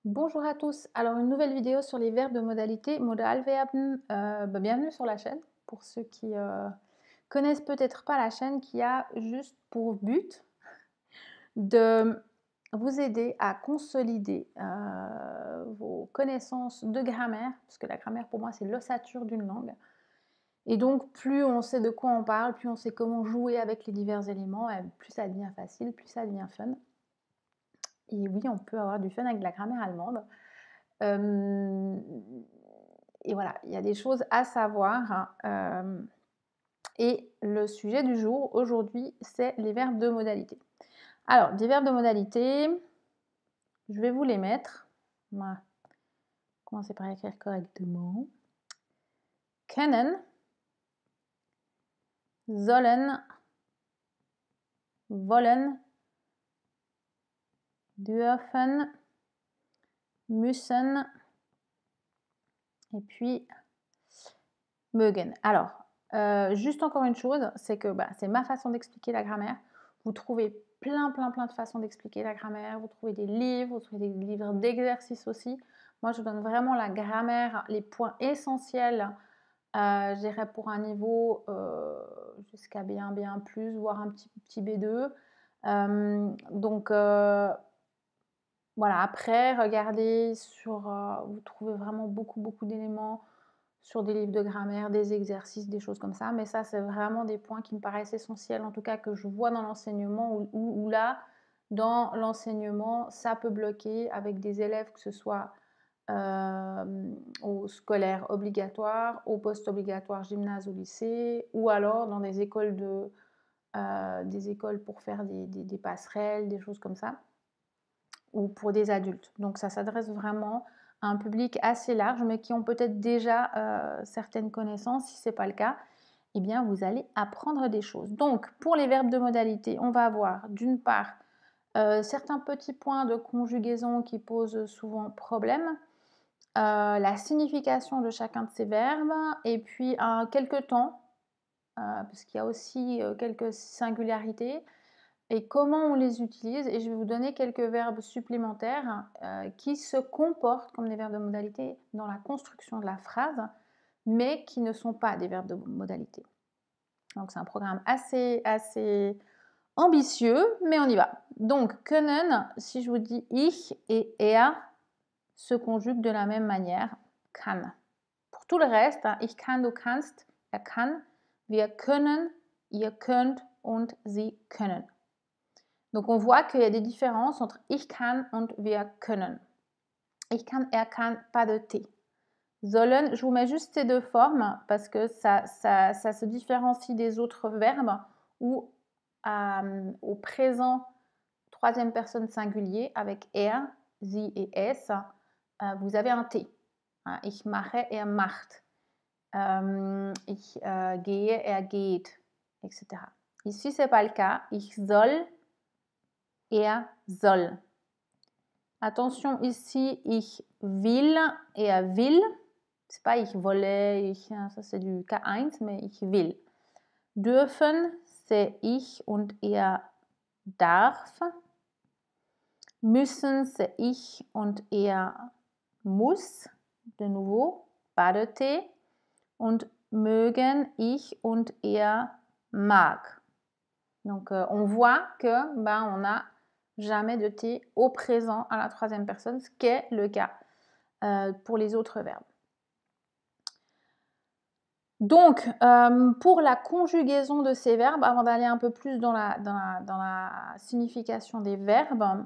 Bonjour à tous. Alors une nouvelle vidéo sur les verbes de modalité Modalverben. Bienvenue sur la chaîne. Pour ceux qui connaissent peut-être pas la chaîne, qui a juste pour but de vous aider à consolider vos connaissances de grammaire, parce que la grammaire pour moi c'est l'ossature d'une langue. Et donc plus on sait de quoi on parle, plus on sait comment jouer avec les divers éléments, plus ça devient facile, plus ça devient fun. Et oui, on peut avoir du fun avec la grammaire allemande. Hem et voilà, il y a des choses à savoir, et le sujet du jour, aujourd'hui, c'est les verbes de modalité. Alors, des verbes de modalité, je vais vous les mettre. On va commencer par écrire correctement. Können, sollen, wollen, dürfen, müssen et puis mögen. Alors, juste encore une chose, c'est que c'est ma façon d'expliquer la grammaire. Vous trouvez plein de façons d'expliquer la grammaire. Vous trouvez des livres, vous trouvez des livres d'exercices aussi. Moi, je donne vraiment la grammaire, les points essentiels, je dirais pour un niveau jusqu'à bien plus, voire un petit B2. Donc, voilà, après, regardez sur, vous trouvez vraiment beaucoup d'éléments sur des livres de grammaire, des exercices, des choses comme ça. Mais ça, c'est vraiment des points qui me paraissent essentiels, en tout cas que je vois dans l'enseignement, où là, dans l'enseignement, ça peut bloquer avec des élèves, que ce soit au scolaire obligatoire, au post-obligatoire gymnase ou lycée, ou alors dans des écoles, des écoles pour faire des passerelles, des choses comme ça, ou pour des adultes. Donc ça s'adresse vraiment à un public assez large, mais qui ont peut-être déjà certaines connaissances. Si ce n'est pas le cas, eh bien vous allez apprendre des choses. Donc pour les verbes de modalité, on va avoir d'une part certains petits points de conjugaison qui posent souvent problème, la signification de chacun de ces verbes, et puis quelques temps, parce qu'il y a aussi quelques singularités, et comment on les utilise. Et je vais vous donner quelques verbes supplémentaires qui se comportent comme des verbes de modalité dans la construction de la phrase, mais qui ne sont pas des verbes de modalité. Donc c'est un programme assez ambitieux, mais on y va. Donc können, si je vous dis ich et er, se conjuguent de la même manière, kann. Pour tout le reste, ich kann, du kannst, er kann, wir können, ihr könnt und sie können. Donc on voit qu'il y a des différences entre ich kann und wir können. Ich kann, er kann, pas de T. Sollen, je vous mets juste ces deux formes parce que ça se différencie des autres verbes où au présent troisième personne singulier avec er, sie et es, vous avez un T. Ich mache, er macht. Ich gehe, er geht, etc. Ici, ce n'est pas le cas. Ich soll, er soll. Attention ici, ich will, er will. C'est pas ich wolle, ça c'est du K1, mais ich will. Dürfen, c'est ich und er darf. Müssen, c'est ich und er muss. De nouveau, pas de T. Und mögen, ich und er mag. Donc on voit que on n'a jamais de T au présent à la troisième personne, ce qui est le cas pour les autres verbes. Donc, pour la conjugaison de ces verbes, avant d'aller un peu plus dans la signification des verbes,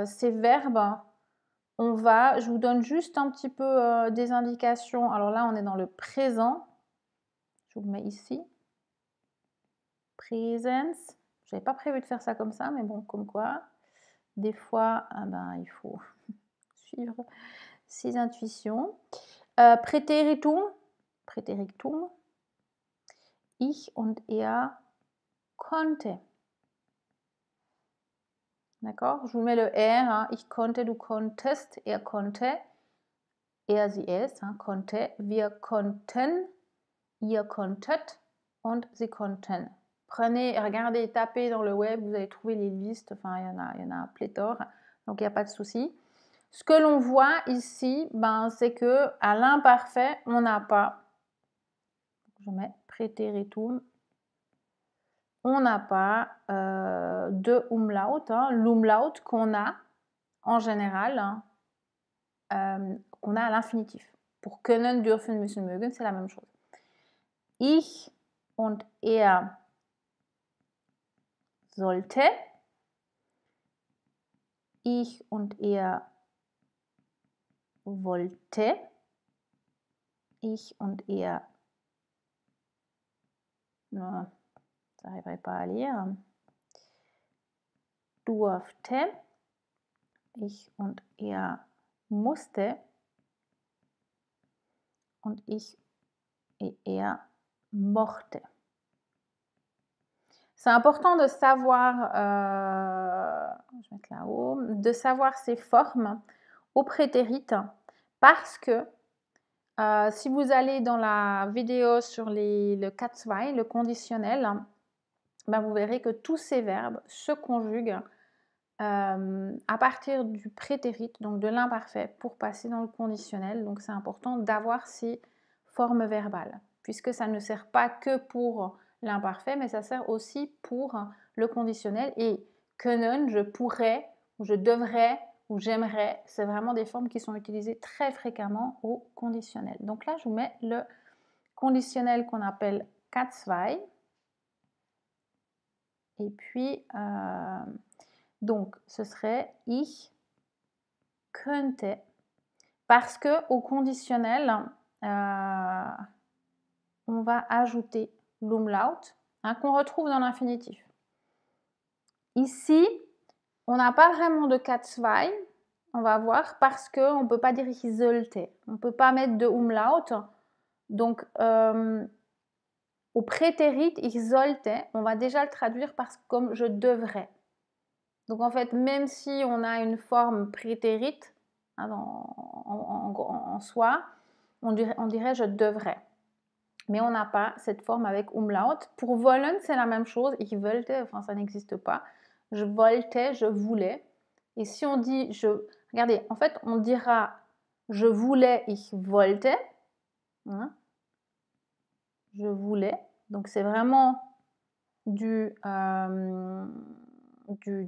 ces verbes, je vous donne juste un petit peu des indications. Alors là, on est dans le présent. Je vous le mets ici. Präsens. Je n'avais pas prévu de faire ça comme ça, mais bon, comme quoi, des fois, il faut suivre ses intuitions. Präteritum. Präteritum. Ich und er konnte. D'accord? Je vous mets le R. Ich konnte, du konntest, er konnte. Er, sie, es, konnte. Wir konnten, ihr konntet und sie konnten. Prenez, regardez, tapez dans le web, vous allez trouver les listes, enfin il y en a pléthore, donc il n'y a pas de souci. Ce que l'on voit ici, ben, c'est que à l'imparfait, on n'a pas, je mets préteritum, on n'a pas de umlaut, hein, l'umlaut qu'on a en général, hein, qu'on a à l'infinitif. Pour können, dürfen, müssen, mögen, c'est la même chose. Ich und er sollte, ich und er wollte, ich und er, non, j'arriverai pas à lire, durfte, ich und er musste und ich et er mochte. C'est important de savoir, je vais mettre là-haut, de savoir ces formes au prétérit parce que si vous allez dans la vidéo sur le Katzwei, le conditionnel, ben vous verrez que tous ces verbes se conjuguent à partir du prétérit, donc de l'imparfait, pour passer dans le conditionnel. Donc c'est important d'avoir ces formes verbales, puisque ça ne sert pas que pour l'imparfait, mais ça sert aussi pour le conditionnel. Et können, je pourrais, ou je devrais, ou j'aimerais, c'est vraiment des formes qui sont utilisées très fréquemment au conditionnel. Donc là, je vous mets le conditionnel qu'on appelle Katzwei. Et puis, donc, ce serait ich könnte, parce que au conditionnel, on va ajouter l'umlaut, hein, qu'on retrouve dans l'infinitif. Ici, on n'a pas vraiment de Katzwei, on va voir, parce qu'on ne peut pas dire ich sollte. On ne peut pas mettre de umlaut. Donc, au prétérit ich sollte, on va déjà le traduire comme je devrais. Donc, en fait, même si on a une forme prétérit hein, en soi, on dirait je devrais. Mais on n'a pas cette forme avec umlaut. Pour wollen, c'est la même chose. Ich wollte, enfin, ça n'existe pas. Je wollte, je voulais. Et si on dit regardez, en fait, on dira je voulais, ich wollte. Hein, je voulais. Donc, c'est vraiment de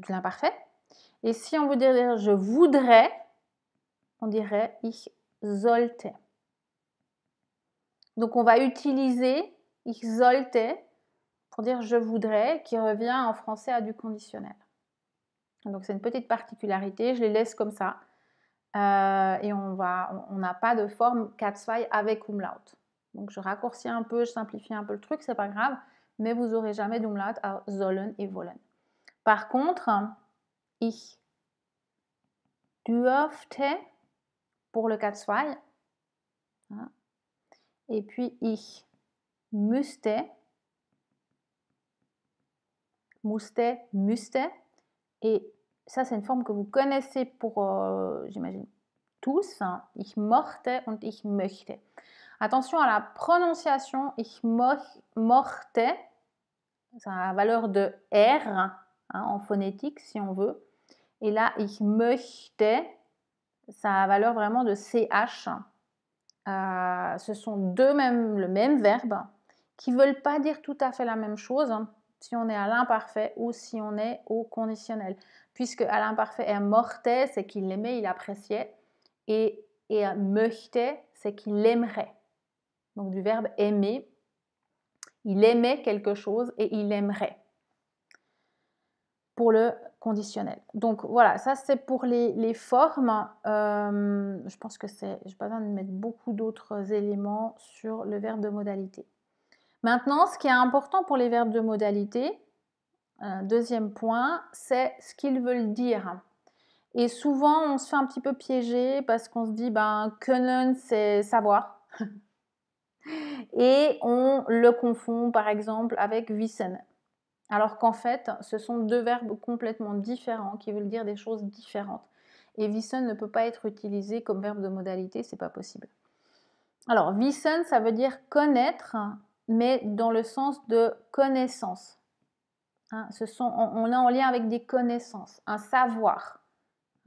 l'imparfait. Et si on veut dire je voudrais, on dirait ich sollte. Donc, on va utiliser ich sollte pour dire je voudrais, qui revient en français à du conditionnel. Donc, c'est une petite particularité. Je les laisse comme ça. Et on n'a pas de forme Katzwei avec umlaut. Donc, je raccourcis un peu, je simplifie un peu le truc, c'est pas grave. Mais vous n'aurez jamais d'umlaut à sollen et wollen. Par contre, ich dürfte pour le Katzwei. Hein, et puis ich müsste, müsste. Et ça, c'est une forme que vous connaissez pour, j'imagine, tous. Hein, ich mochte und ich möchte. Attention à la prononciation. Ich mochte, ça a la valeur de R hein, en phonétique, si on veut. Et là, ich möchte, ça a la valeur vraiment de CH. Ce sont le même verbe qui ne veulent pas dire tout à fait la même chose hein, si on est à l'imparfait ou si on est au conditionnel. Puisque à l'imparfait, mochte, c'est qu'il aimait, il appréciait. Et möchte, c'est qu'il aimerait. Donc du verbe aimer. Il aimait quelque chose et il aimerait. Pour le conditionnel. Donc voilà, ça c'est pour les formes. Je pense que je n'ai pas besoin de mettre beaucoup d'autres éléments sur le verbe de modalité. Maintenant, ce qui est important pour les verbes de modalité, deuxième point, c'est ce qu'ils veulent dire. Et souvent, on se fait un petit peu piéger parce qu'on se dit, können, c'est savoir. Et on le confond, par exemple, avec wissen. Alors qu'en fait, ce sont deux verbes complètement différents qui veulent dire des choses différentes. Et wissen ne peut pas être utilisé comme verbe de modalité, c'est pas possible. Alors, wissen, ça veut dire connaître, mais dans le sens de connaissance. Hein, on est en lien avec des connaissances, un savoir.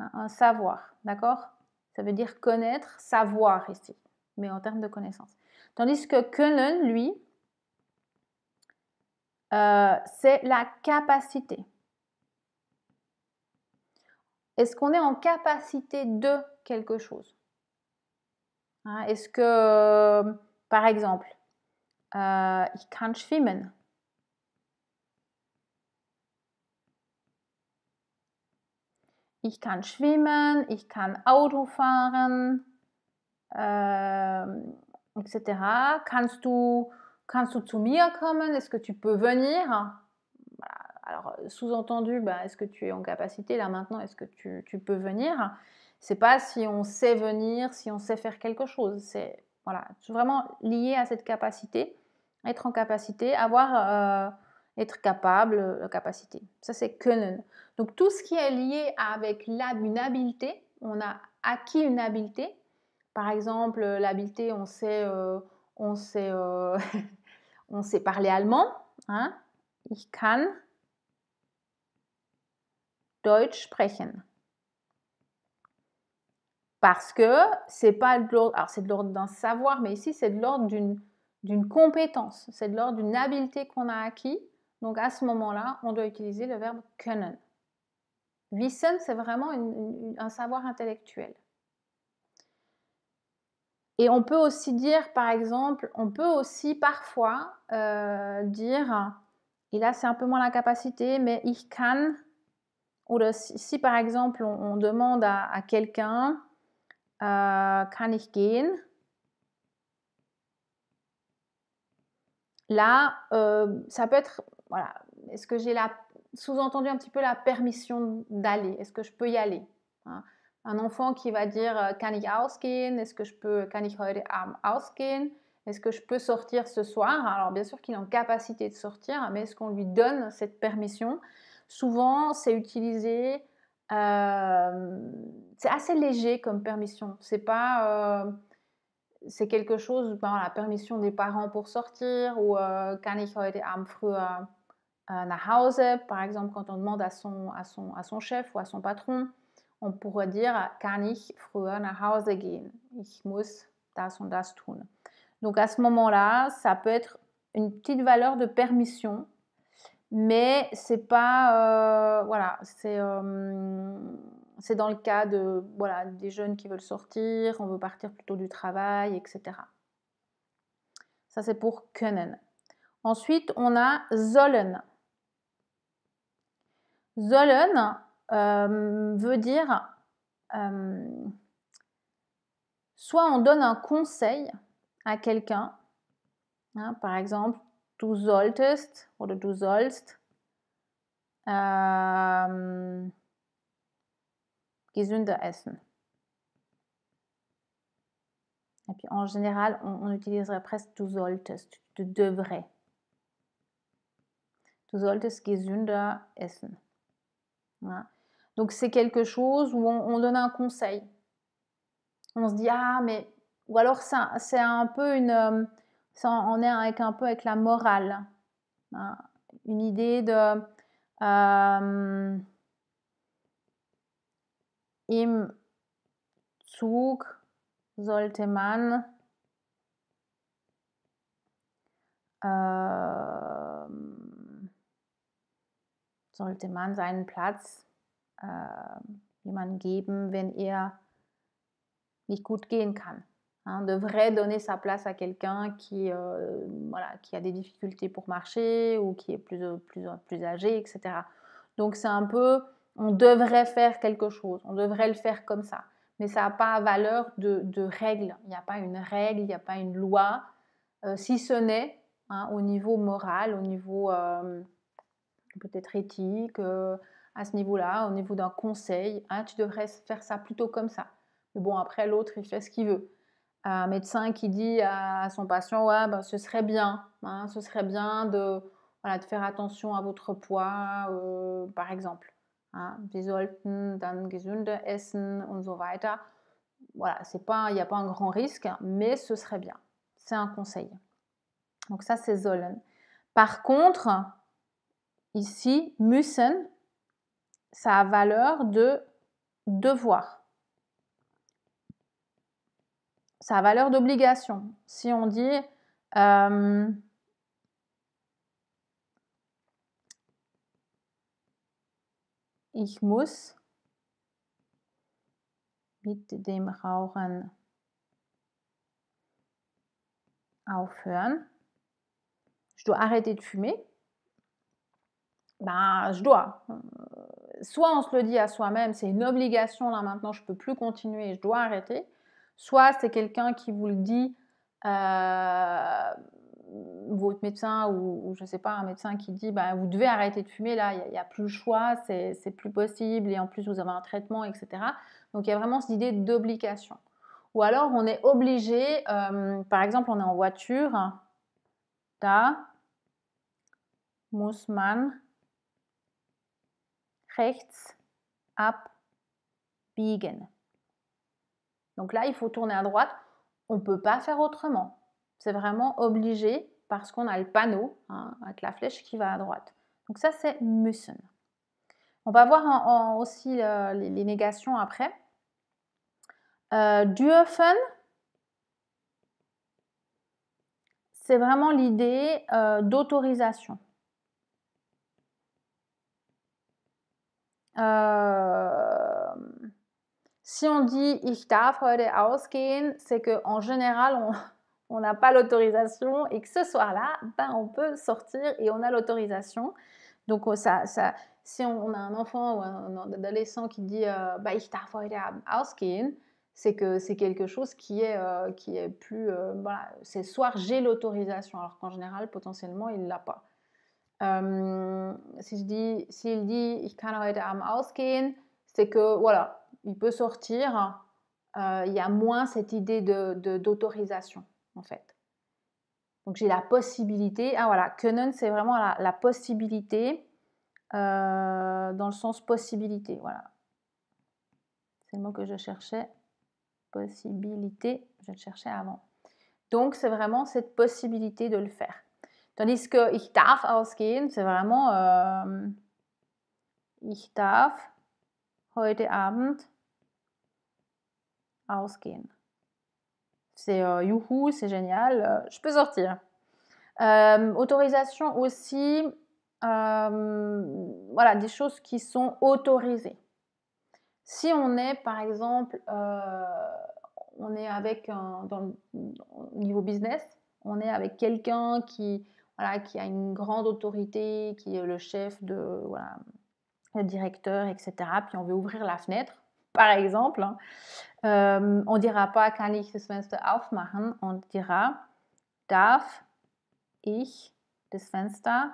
hein, un savoir, d'accord? Ça veut dire connaître, savoir ici, mais en termes de connaissance. Tandis que können, lui, c'est la capacité. Est-ce qu'on est en capacité de quelque chose? Hein, est-ce que, par exemple, ich kann schwimmen. Ich kann schwimmen, ich kann Auto fahren, etc. Kannst du zu mir kommen? Est-ce que tu peux venir? Voilà. Alors, sous-entendu, bah, est-ce que tu es en capacité, là maintenant, est-ce que tu peux venir? C'est pas si on sait venir, si on sait faire quelque chose. C'est voilà, vraiment lié à cette capacité, être en capacité, avoir, être capable, capacité. Ça, c'est können. Donc, tout ce qui est lié avec une habileté, on a acquis une habileté. Par exemple, l'habileté, on sait, on sait parler allemand. Hein? Ich kann Deutsch sprechen. Parce que c'est pas de l'ordre, alors c'est de l'ordre d'un savoir, mais ici c'est de l'ordre d'une compétence, c'est de l'ordre d'une habileté qu'on a acquis. Donc à ce moment-là, on doit utiliser le verbe können. Wissen, c'est vraiment un savoir intellectuel. Et on peut aussi dire, par exemple, on peut aussi parfois dire, et là c'est un peu moins la capacité, mais ich kann, ou si par exemple on demande à quelqu'un, kann ich gehen? Là, ça peut être, voilà, est-ce que j'ai sous-entendu un petit peu la permission d'aller? Est-ce que je peux y aller? Hein? Un enfant qui va dire kann ich ausgehen? Est-ce que je peux, kann ich heute Abend ausgehen? Est-ce que je peux sortir ce soir? Alors bien sûr qu'il est en capacité de sortir, mais est-ce qu'on lui donne cette permission? Souvent, c'est utilisé, c'est assez léger comme permission. C'est pas, c'est quelque chose, ben, la permission des parents pour sortir ou kann ich heute Abend früher nach Hause, par exemple, quand on demande à son chef ou à son patron, on pourrait dire kann ich früher nach Hause gehen? Ich muss das und das tun. Donc à ce moment-là, ça peut être une petite valeur de permission, mais c'est pas, voilà, c'est dans le cas de, voilà, des jeunes qui veulent sortir, on veut partir plutôt du travail, etc. Ça, c'est pour können. Ensuite, on a sollen. Sollen veut dire, soit on donne un conseil à quelqu'un, hein, par exemple, du solltest oder du sollst gesünder essen. Et puis en général, on utiliserait presque du solltest, tu devrais. Du solltest gesünder essen. Voilà. Donc c'est quelque chose où on donne un conseil. On se dit ah mais, ou alors c'est un peu une, on est avec un peu avec la morale, hein, une idée de im Zug sollte man seinen Platz jemandem geben, wenn er nicht gut gehen kann. Hein, on devrait donner sa place à quelqu'un qui, voilà, qui a des difficultés pour marcher ou qui est plus âgé, etc. Donc c'est un peu, on devrait faire quelque chose, on devrait le faire comme ça. Mais ça n'a pas valeur de règle. Il n'y a pas une règle, il n'y a pas une loi, si ce n'est, hein, au niveau moral, au niveau peut-être éthique, à ce niveau-là, au niveau d'un conseil, hein, tu devrais faire ça plutôt comme ça. Mais bon, après, l'autre, il fait ce qu'il veut. Un médecin qui dit à son patient, ouais, ben, ce serait bien, hein, ce serait bien de, voilà, de faire attention à votre poids, par exemple. Hein, Sie sollten dann gesünder essen und so weiter. Voilà, il n'y a pas un grand risque, mais ce serait bien. C'est un conseil. Donc ça, c'est sollen. Par contre, ici, müssen, ça a valeur de devoir. Ça a valeur d'obligation. Si on dit ich muss mit dem Rauchen aufhören. Je dois arrêter de fumer. Ben, je dois. Soit on se le dit à soi-même, c'est une obligation, là maintenant je peux plus continuer, je dois arrêter. Soit c'est quelqu'un qui vous le dit, votre médecin ou je sais pas, un médecin qui dit bah, vous devez arrêter de fumer, là il n'y a plus le choix, c'est plus possible et en plus vous avez un traitement, etc. Donc il y a vraiment cette idée d'obligation. Ou alors on est obligé, par exemple on est en voiture, da muss man rechts abbiegen. Donc là, il faut tourner à droite. On ne peut pas faire autrement. C'est vraiment obligé parce qu'on a le panneau avec la flèche qui va à droite. Donc ça, c'est müssen. On va voir aussi les négations après. Dürfen, c'est vraiment l'idée d'autorisation. Si on dit ich darf heute ausgehen, c'est qu'en général, on n'a pas l'autorisation et que ce soir-là, ben, on peut sortir et on a l'autorisation. Donc, si on a un enfant ou un adolescent qui dit bah, ich darf heute ausgehen, c'est que c'est quelque chose qui est plus. Voilà, c'est soir, j'ai l'autorisation, alors qu'en général, potentiellement, il ne l'a pas. S'il dit ich kann heute Abend ausgehen, c'est que voilà, il peut sortir, il y a moins cette idée d'autorisation en fait. Donc j'ai la possibilité, voilà, können c'est vraiment la possibilité, dans le sens possibilité, voilà. C'est le mot que je cherchais, possibilité, je le cherchais avant. Donc c'est vraiment cette possibilité de le faire. Tandis que ich darf ausgehen, c'est vraiment ich darf heute Abend ausgehen. C'est youhou, c'est génial, je peux sortir. Autorisation aussi, voilà, des choses qui sont autorisées. Si on est, par exemple, on est avec au niveau business, on est avec quelqu'un qui a une grande autorité, qui est le chef de, voilà, le directeur, etc. Puis on veut ouvrir la fenêtre, par exemple. On ne dira pas kann ich das Fenster aufmachen, on dira darf ich das Fenster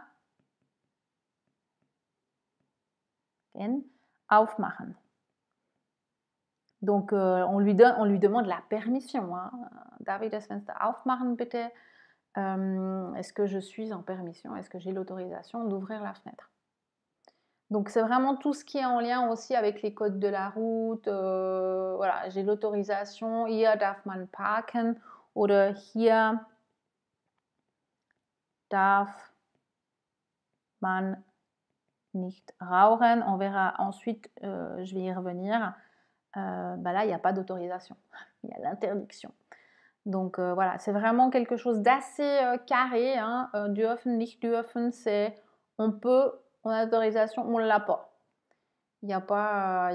aufmachen. Donc on lui demande la permission. Darf ich das Fenster aufmachen bitte? Est-ce que je suis en permission? Est-ce que j'ai l'autorisation d'ouvrir la fenêtre? Donc c'est vraiment tout ce qui est en lien aussi avec les codes de la route. Voilà, j'ai l'autorisation. Hier darf man parken oder hier darf man nicht rauchen. On verra ensuite, je vais y revenir. Bah là, il n'y a pas d'autorisation. Il y a l'interdiction. Donc voilà, c'est vraiment quelque chose d'assez carré. Dürfen, nicht dürfen, c'est on peut, on a l'autorisation, on ne l'a pas. Il n'y a pas,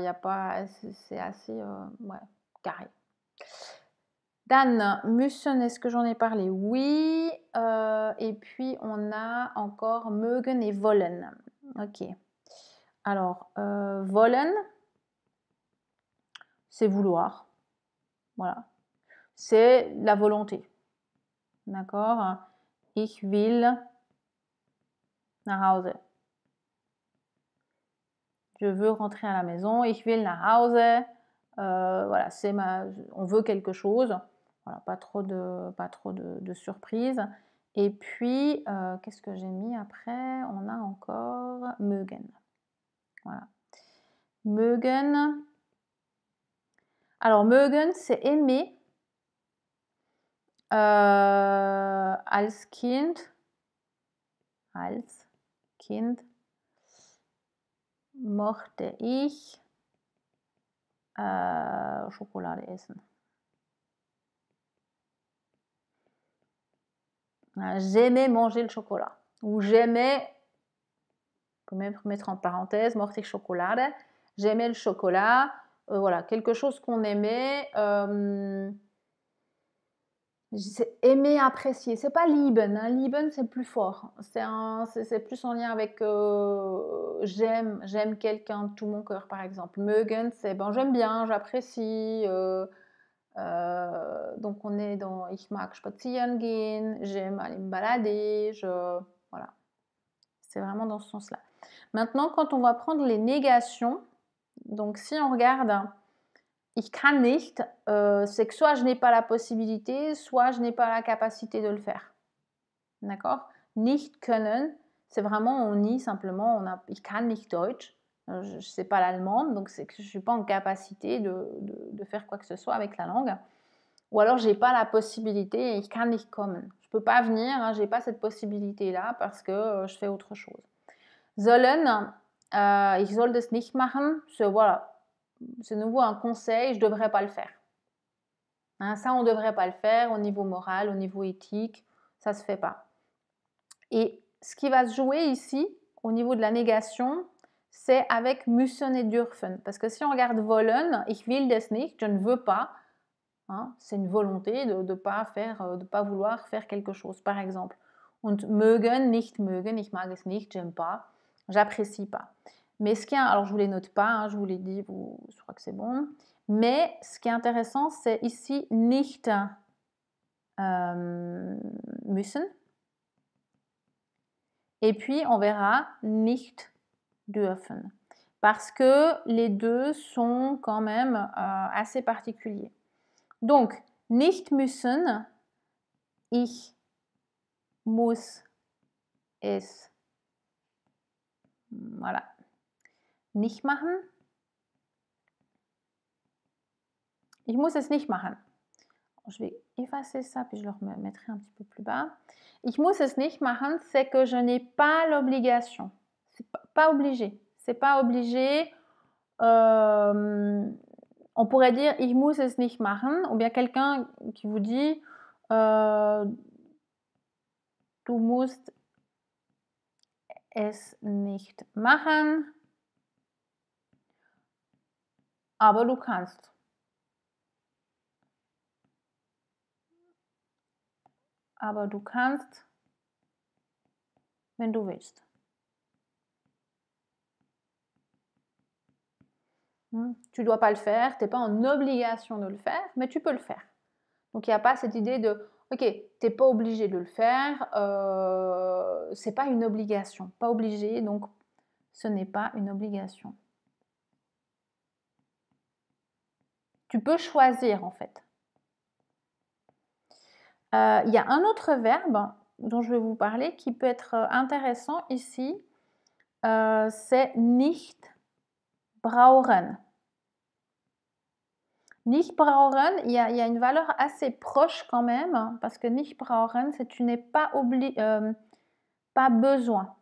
c'est assez ouais, carré. Dan, müssen, est-ce que j'en ai parlé? Oui. Et puis on a encore mögen et wollen. Ok. Alors, wollen, c'est vouloir. Voilà. C'est la volonté. D'accord? Ich will nach Hause. Je veux rentrer à la maison. Ich will nach Hause. Voilà, on veut quelque chose. Voilà, pas trop de surprises. Et puis, qu'est-ce que j'ai mis après? On a encore mögen. Voilà. Mögen. Alors, mögen, c'est aimer. Als Kind mochte ich Schokolade essen. J'aimais manger le chocolat. Ou j'aimais, on peut même mettre en parenthèse, mochte ich Schokolade. J'aimais le chocolat. Voilà, quelque chose qu'on aimait. Aimer, apprécier. C'est pas lieben. Hein. Lieben, c'est plus fort. C'est plus en lien avec j'aime quelqu'un de tout mon cœur, par exemple. Mögen, c'est ben, j'aime bien, j'apprécie. Donc on est dans ich mag spazieren gehen, j'aime aller me balader, voilà. C'est vraiment dans ce sens-là. Maintenant, quand on va prendre les négations, donc si on regarde ich kann nicht, c'est que soit je n'ai pas la possibilité, soit je n'ai pas la capacité de le faire. D'accord? Nicht können, c'est vraiment on nie simplement, ich kann nicht Deutsch. Je ne sais pas l'allemand, donc c'est que je ne suis pas en capacité de faire quoi que ce soit avec la langue. Ou alors, je n'ai pas la possibilité, ich kann nicht kommen. Je ne peux pas venir, hein, je n'ai pas cette possibilité-là parce que je fais autre chose. Sollen, ich soll das nicht machen, voilà, c'est nouveau un conseil, je ne devrais pas le faire. Hein, ça, on ne devrait pas le faire au niveau moral, au niveau éthique, ça ne se fait pas. Et ce qui va se jouer ici, au niveau de la négation, c'est avec müssen et dürfen. Parce que si on regarde wollen, ich will das nicht, je ne veux pas, hein, c'est une volonté de ne pas vouloir faire quelque chose, par exemple. Und mögen, nicht mögen, ich mag es nicht, j'aime pas, j'apprécie pas. Mais ce qui est, alors je vous les note pas, hein, je vous l'ai dit, je crois que c'est bon. Mais ce qui est intéressant, c'est ici nicht müssen. Et puis on verra nicht dürfen. Parce que les deux sont quand même assez particuliers. Donc, nicht müssen, ich muss es, voilà, nicht machen. Ich muss es nicht machen. Je vais effacer ça, puis je le remettrai un petit peu plus bas. Ich muss es nicht machen, c'est que je n'ai pas l'obligation. C'est pas obligé. C'est pas obligé. On pourrait dire ich muss es nicht machen, ou bien quelqu'un qui vous dit du musst es nicht machen, aber du kannst. Aber du kannst, wenn du willst. Tu ne dois pas le faire, tu n'es pas en obligation de le faire, mais tu peux le faire. Donc il n'y a pas cette idée de, ok, tu n'es pas obligé de le faire, c'est pas une obligation, pas obligé, donc ce n'est pas une obligation. Tu peux choisir en fait. Il y a un autre verbe dont je vais vous parler qui peut être intéressant ici, c'est nicht brauchen. Nicht brauchen, il y a une valeur assez proche quand même, parce que nicht brauchen, c'est tu n'es pas pas besoin.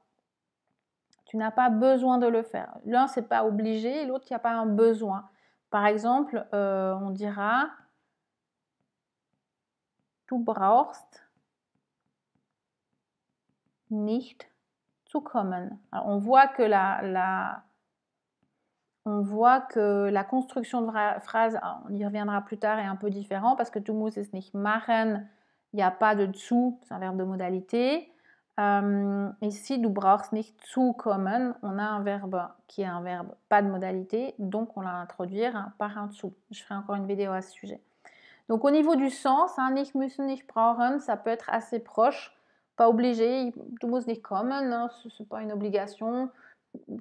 Tu n'as pas besoin de le faire. L'un, c'est pas obligé, l'autre, il n'y a pas un besoin. Par exemple, on dira du brauchst nicht zu kommen. Alors, on voit que la construction de phrase, on y reviendra plus tard, est un peu différent parce que du musst es nicht machen, il n'y a pas de zu, c'est un verbe de modalité. Ici, du brauchst nicht zu kommen, on a un verbe qui est un verbe pas de modalité, donc on va introduire par un zu. Je ferai encore une vidéo à ce sujet. Donc au niveau du sens, hein, nicht müssen, nicht brauchen, ça peut être assez proche, pas obligé, du musst nicht kommen, hein, ce n'est pas une obligation.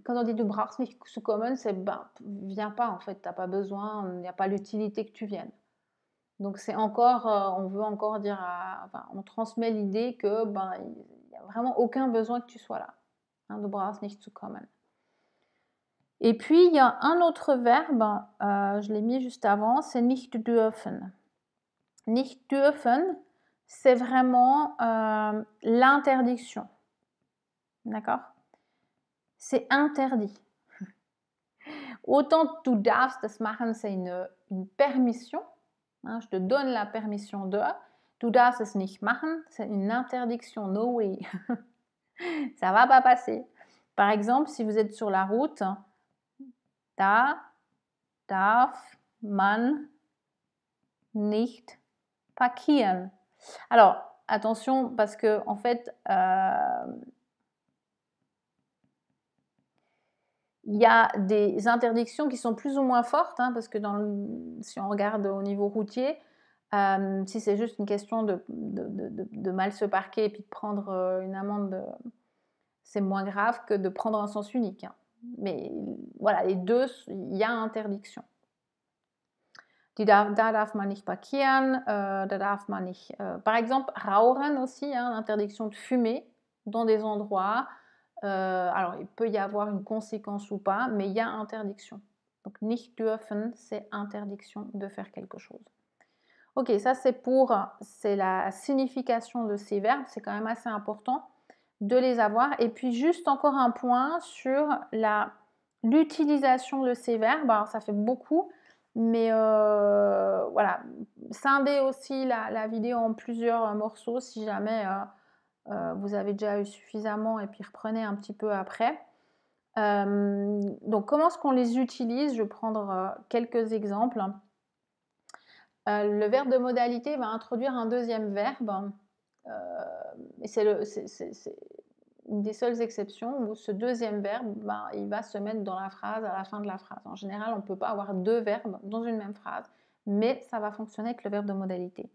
Quand on dit du brauchst nicht zu kommen, c'est viens pas en fait, tu n'as pas besoin, il n'y a pas l'utilité que tu viennes. Donc c'est encore, on veut encore dire, on transmet l'idée que il n'y a vraiment aucun besoin que tu sois là. Hein, du brauchst nicht zu kommen. Et puis il y a un autre verbe, je l'ai mis juste avant, c'est nicht dürfen. Nicht dürfen, c'est vraiment l'interdiction. D'accord? C'est interdit. Autant du darfst das machen, c'est une permission. Hein, je te donne la permission de. Du darfst es nicht machen, c'est une interdiction. No way. Ça va pas passer. Par exemple, si vous êtes sur la route, da darf man nicht parkieren. Alors, attention, parce que en fait, il y a des interdictions qui sont plus ou moins fortes, hein, parce que si on regarde au niveau routier, si c'est juste une question de mal se parquer et puis de prendre une amende, c'est moins grave que de prendre un sens unique. Hein. Mais voilà, les deux, il y a interdiction. Da darf man nicht parkieren, da darf man nicht. Par exemple, rauchen aussi, hein, l'interdiction de fumer dans des endroits. Alors, il peut y avoir une conséquence ou pas, mais il y a interdiction. Donc, nicht dürfen, c'est interdiction de faire quelque chose. Ok, ça c'est la signification de ces verbes. C'est quand même assez important de les avoir. Et puis, juste encore un point sur l'utilisation de ces verbes. Alors, ça fait beaucoup. Mais voilà, scindez aussi la vidéo en plusieurs morceaux si jamais vous avez déjà eu suffisamment et puis reprenez un petit peu après. Donc comment est-ce qu'on les utilise? Je vais prendre quelques exemples. Le verbe de modalité va introduire un deuxième verbe. Et c'est une des seules exceptions où ce deuxième verbe, il va se mettre dans la phrase, à la fin de la phrase. En général, on ne peut pas avoir deux verbes dans une même phrase, mais ça va fonctionner avec le verbe de modalité.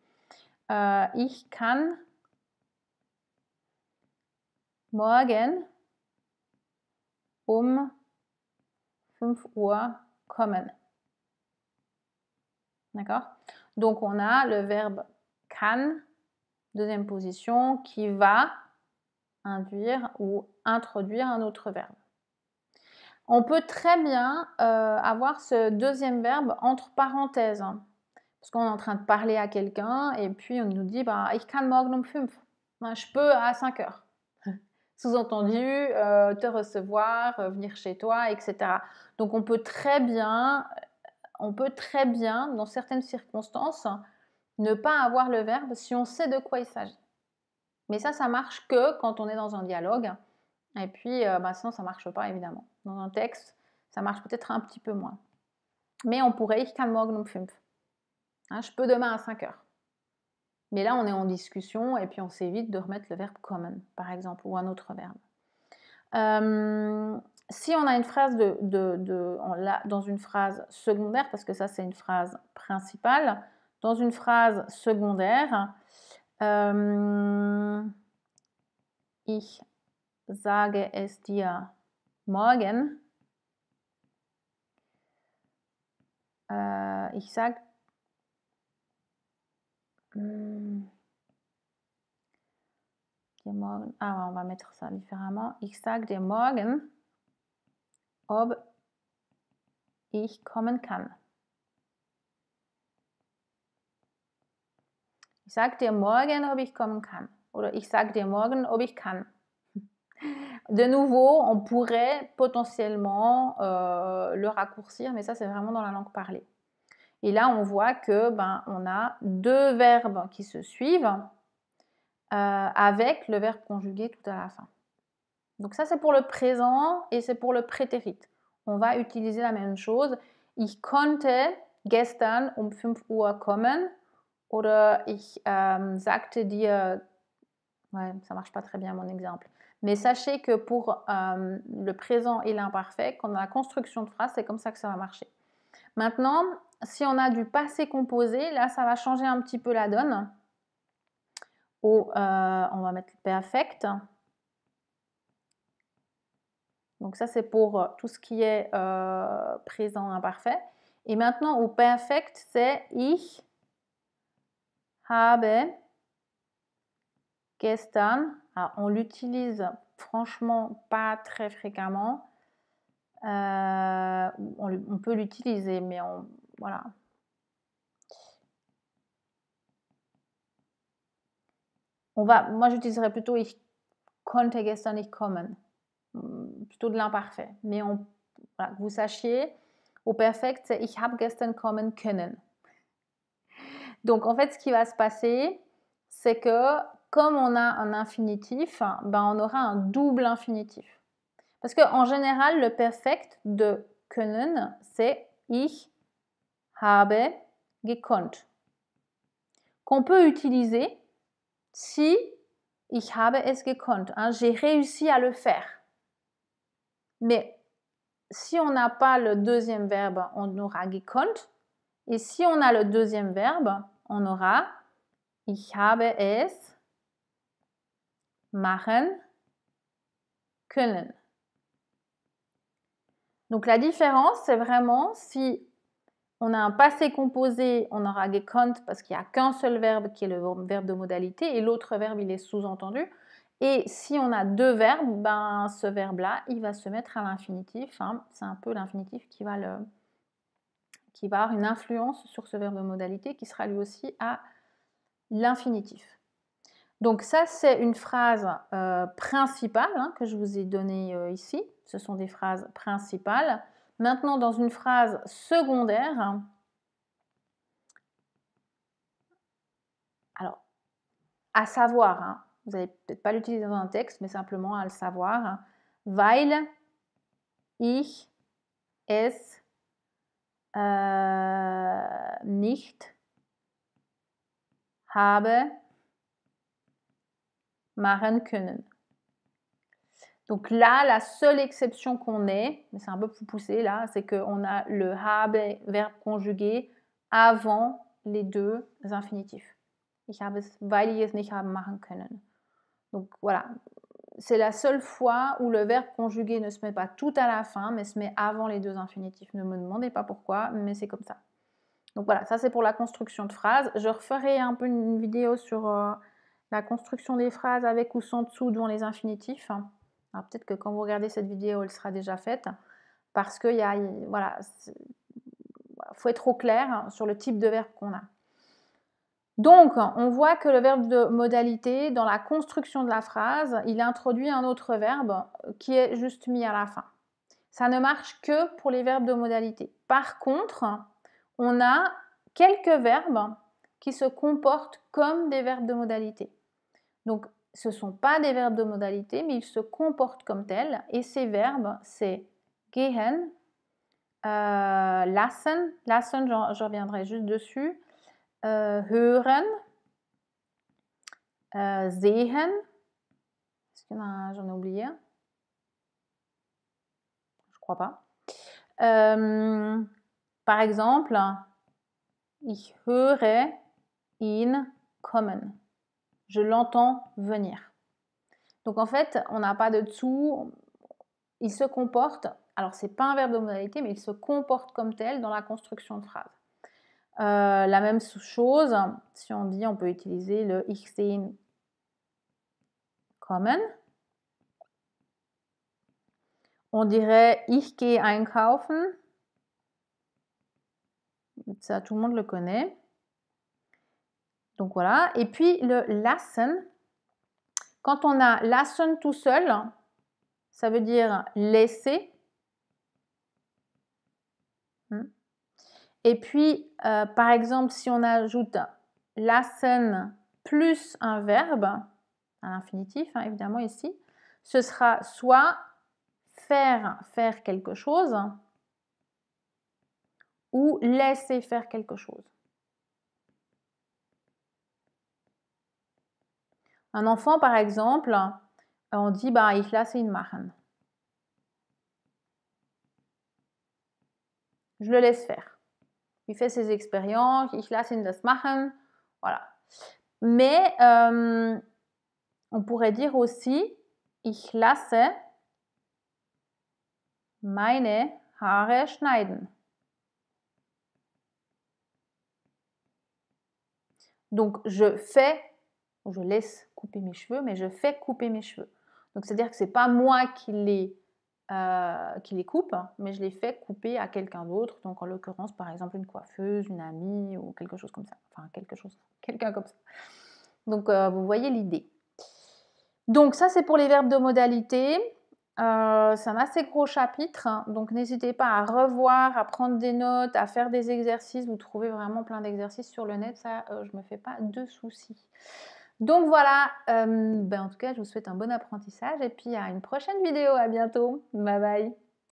Ich kann morgen um 5 Uhr kommen. D'accord? Donc, on a le verbe kann, deuxième position, qui va induire ou introduire un autre verbe. On peut très bien avoir ce deuxième verbe entre parenthèses, hein, parce qu'on est en train de parler à quelqu'un et puis on nous dit ich kann morgen um 5. Je peux à 5 heures. Sous-entendu, te recevoir, venir chez toi, etc. Donc on peut très bien, dans certaines circonstances, ne pas avoir le verbe si on sait de quoi il s'agit. Mais ça marche que quand on est dans un dialogue. Et puis, sinon, ça ne marche pas, évidemment. Dans un texte, ça marche peut-être un petit peu moins. Mais on pourrait, ich kann morgen um 5. Hein, je peux demain à 5 heures. Mais là, on est en discussion et puis on s'évite de remettre le verbe kommen, par exemple, ou un autre verbe. Si on a une phrase dans une phrase secondaire, parce que ça, c'est une phrase principale, dans une phrase secondaire, ich sage es dir morgen. Ich sage dir morgen. Ah, on va mettre ça différemment. Ich sage dir morgen, ob ich kommen kann. Ich sage dir morgen, ob ich kommen kann. Oder ich sage dir morgen, ob ich kann. De nouveau, on pourrait potentiellement le raccourcir, mais ça, c'est vraiment dans la langue parlée. Et là, on voit que on a deux verbes qui se suivent avec le verbe conjugué tout à la fin. Donc ça, c'est pour le présent et c'est pour le Präterit. On va utiliser la même chose. Ich konnte gestern um 5 Uhr kommen. Oder ich sagte dir... Ouais, ça marche pas très bien mon exemple. Mais sachez que pour le présent et l'imparfait, quand on a la construction de phrase, c'est comme ça que ça va marcher. Maintenant, si on a du passé composé, là, ça va changer un petit peu la donne. On va mettre le perfect. Donc ça, c'est pour tout ce qui est présent imparfait. Et maintenant, au perfect, c'est ich habe gestern. Alors, on l'utilise franchement pas très fréquemment. On peut l'utiliser, mais voilà. Moi, j'utiliserais plutôt ich konnte gestern nicht kommen. Plutôt de l'imparfait. Mais voilà, que vous sachiez Au perfekt, c'est ich habe gestern kommen können. Donc en fait, ce qui va se passer, c'est que comme on a un infinitif, ben, on aura un double infinitif. Parce qu'en général, le perfekt de können, c'est ich habe gekonnt. Qu'on peut utiliser si ich habe es gekonnt. Hein, j'ai réussi à le faire. Mais si on n'a pas le deuxième verbe, on aura gekonnt. Et si on a le deuxième verbe, on aura ich habe es machen können. Donc la différence, c'est vraiment si on a un passé composé, on aura gekonnt parce qu'il n'y a qu'un seul verbe qui est le verbe de modalité et l'autre verbe, il est sous-entendu. Et si on a deux verbes, ben, ce verbe-là, il va se mettre à l'infinitif. Hein. C'est un peu l'infinitif qui va avoir une influence sur ce verbe de modalité qui sera lui aussi à l'infinitif. Donc ça, c'est une phrase principale hein, que je vous ai donnée ici. Ce sont des phrases principales. Maintenant, dans une phrase secondaire, alors, à savoir, hein, vous n'allez peut-être pas l'utiliser dans un texte, mais simplement à le savoir, weil ich es nicht habe machen können. Donc là, la seule exception qu'on ait, mais c'est un peu plus poussé là, c'est qu'on a le habe, verbe conjugué, avant les deux infinitifs. Ich habe es, weil ich es nicht habe machen können. Donc voilà, c'est la seule fois où le verbe conjugué ne se met pas tout à la fin, mais se met avant les deux infinitifs. Ne me demandez pas pourquoi, mais c'est comme ça. Donc voilà, ça c'est pour la construction de phrases. Je referai un peu une vidéo sur la construction des phrases avec ou sans dessous devant les infinitifs. Alors peut-être que quand vous regardez cette vidéo, elle sera déjà faite, parce qu'il y a, voilà, faut être au clair sur le type de verbe qu'on a. Donc, on voit que le verbe de modalité, dans la construction de la phrase, il introduit un autre verbe qui est juste mis à la fin. Ça ne marche que pour les verbes de modalité. Par contre, on a quelques verbes qui se comportent comme des verbes de modalité. Donc, ce ne sont pas des verbes de modalité, mais ils se comportent comme tels. Et ces verbes, c'est gehen, lassen, lassen, je reviendrai juste dessus, hören, sehen, est-ce qu'il y en a, j'en ai oublié un? Je crois pas. Par exemple, ich höre ihn kommen. Je l'entends venir. Donc en fait, on n'a pas de dessous. Il se comporte, alors c'est pas un verbe de modalité, mais il se comporte comme tel dans la construction de phrase. La même chose, si on dit, on peut utiliser le ich sehe ihn kommen. On dirait ich gehe einkaufen. Ça, tout le monde le connaît. Donc voilà. Et puis le lassen. Quand on a lassen tout seul, ça veut dire laisser. Et puis, par exemple, si on ajoute lassen plus un verbe, à l'infinitif, hein, évidemment ici, ce sera soit faire quelque chose ou laisser faire quelque chose. Un enfant, par exemple, on dit bah, ich lasse ihn machen. Je le laisse faire. Il fait ses expériences, ich lasse ihn das machen. Voilà. Mais on pourrait dire aussi ich lasse meine Haare schneiden. Donc, je laisse couper mes cheveux, mais je fais couper mes cheveux. Donc, c'est-à-dire que ce n'est pas moi qui les coupe, mais je les fais couper à quelqu'un d'autre. Donc, en l'occurrence, par exemple, une coiffeuse, une amie ou quelque chose comme ça. Enfin, quelqu'un comme ça. Donc, vous voyez l'idée. Donc, ça, c'est pour les verbes de modalité. C'est un assez gros chapitre, hein, donc n'hésitez pas à revoir, à prendre des notes, à faire des exercices. Vous trouvez vraiment plein d'exercices sur le net, ça, je me fais pas de soucis. Donc voilà, en tout cas, je vous souhaite un bon apprentissage et puis à une prochaine vidéo. À bientôt. Bye bye.